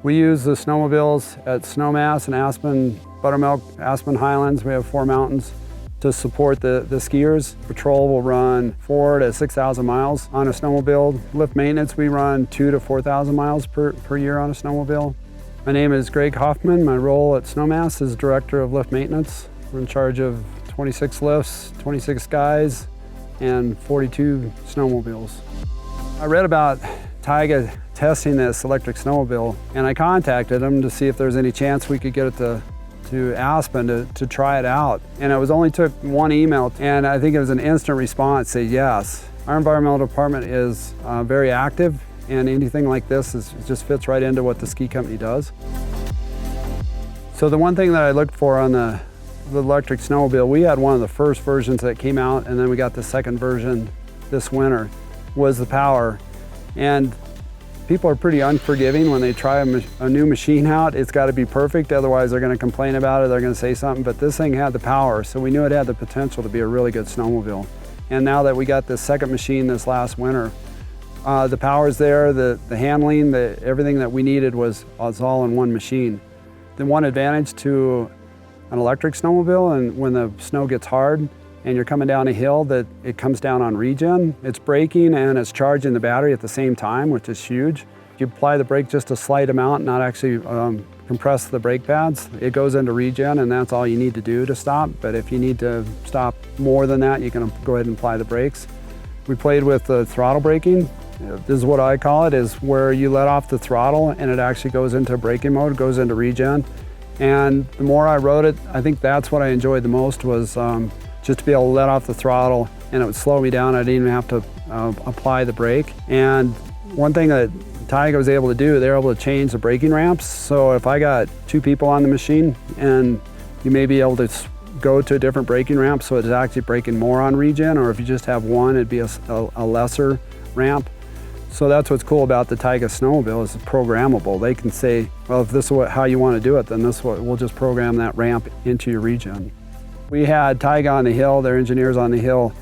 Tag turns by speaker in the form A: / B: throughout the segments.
A: We use the snowmobiles at Snowmass and Aspen, Buttermilk, Aspen Highlands. We have 4 mountains to support the skiers. Patrol will run 4,000 to 6,000 miles on a snowmobile. Lift maintenance, we run 2,000 to 4,000 miles per year on a snowmobile. My name is Greg Hoffman. My role at Snowmass is Director of Lift Maintenance. We're in charge of 26 lifts, 26 guys, and 42 snowmobiles. I read about Taiga testing this electric snowmobile, and I contacted them to see if there's any chance we could get it to Aspen to try it out. And it only took one email, and I think it was an instant response, say yes. Our environmental department is very active, and anything like this just fits right into what the ski company does. So the one thing that I looked for on the electric snowmobile, we had one of the first versions that came out, and then we got the second version this winter, was the power. And people are pretty unforgiving when they try a new machine out. It's got to be perfect, otherwise they're going to complain about it, they're going to say something, but this thing had the power, so we knew it had the potential to be a really good snowmobile. And now that we got this second machine this last winter, the power's there, the handling, everything that we needed was all in one machine. The one advantage to an electric snowmobile, and when the snow gets hard and you're coming down a hill, that it comes down on regen. It's braking and it's charging the battery at the same time, which is huge. You apply the brake just a slight amount, not actually compress the brake pads. It goes into regen, and that's all you need to do to stop. But if you need to stop more than that, you can go ahead and apply the brakes. We played with the throttle braking. This is what I call it, is where you let off the throttle and it actually goes into braking mode, goes into regen. And the more I rode it, I think that's what I enjoyed the most, was just to be able to let off the throttle and it would slow me down. I didn't even have to apply the brake. And one thing that Taiga was able to do, they were able to change the braking ramps. So if I got 2 people on the machine, and you may be able to go to a different braking ramp, so it's actually braking more on regen, or if you just have one, it'd be a lesser ramp. So that's what's cool about the Taiga snowmobile, is it's programmable. They can say, well, if this is how you want to do it, then we'll just program that ramp into your regen. We had Taiga on the hill, their engineers on the hill,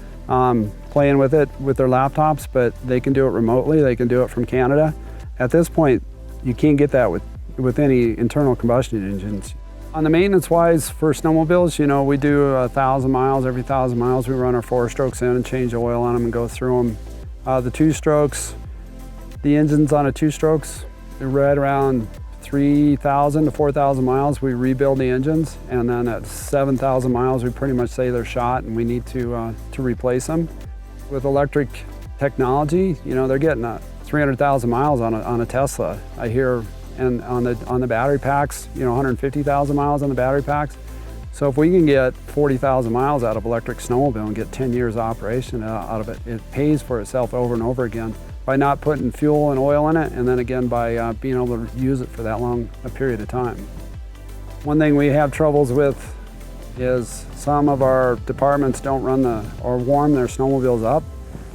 A: playing with it with their laptops, but they can do it remotely. They can do it from Canada. At this point, you can't get that with any internal combustion engines. On the maintenance-wise for snowmobiles, we do 1,000 miles. Every 1,000 miles, we run our 4-strokes in and change oil on them and go through them. The 2-strokes, the engines on a 2-strokes, they're right around 3,000 to 4,000 miles. We rebuild the engines, and then at 7,000 miles, we pretty much say they're shot and we need to replace them. With electric technology, they're getting 300,000 miles on a Tesla, I hear, and on the battery packs, 150,000 miles on the battery packs. So if we can get 40,000 miles out of electric snowmobile and get 10 years of operation out of it, it pays for itself over and over again by not putting fuel and oil in it, and then again by being able to use it for that long a period of time. One thing we have troubles with is some of our departments don't run or warm their snowmobiles up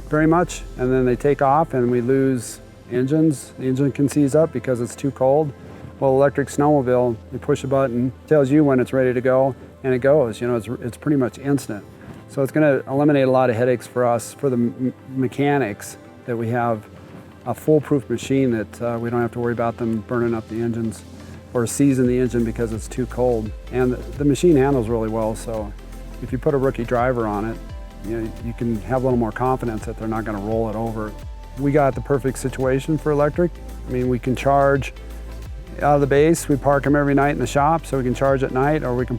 A: very much, and then they take off and we lose engines. The engine can seize up because it's too cold. Well, electric snowmobile, you push a button, tells you when it's ready to go, and it goes. It's pretty much instant. So it's going to eliminate a lot of headaches for us, for the mechanics, that we have a foolproof machine that we don't have to worry about them burning up the engines or seizing the engine because it's too cold. And the machine handles really well, so if you put a rookie driver on it, you can have a little more confidence that they're not going to roll it over. We got the perfect situation for electric. We can charge out of the base. We park them every night in the shop, so we can charge at night, or we can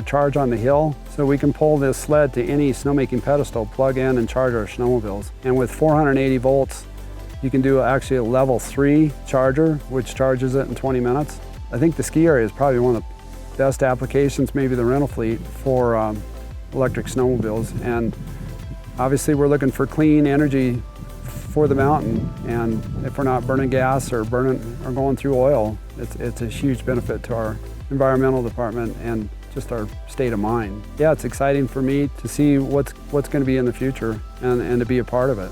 A: charge on the hill. So we can pull this sled to any snowmaking pedestal, plug in and charge our snowmobiles. And with 480 volts, you can do actually a level 3 charger, which charges it in 20 minutes. I think the ski area is probably one of the best applications, maybe the rental fleet, for electric snowmobiles. And obviously we're looking for clean energy for the mountain, and if we're not burning gas or going through oil, it's a huge benefit to our environmental department and just our state of mind. Yeah, it's exciting for me to see what's going to be in the future and to be a part of it.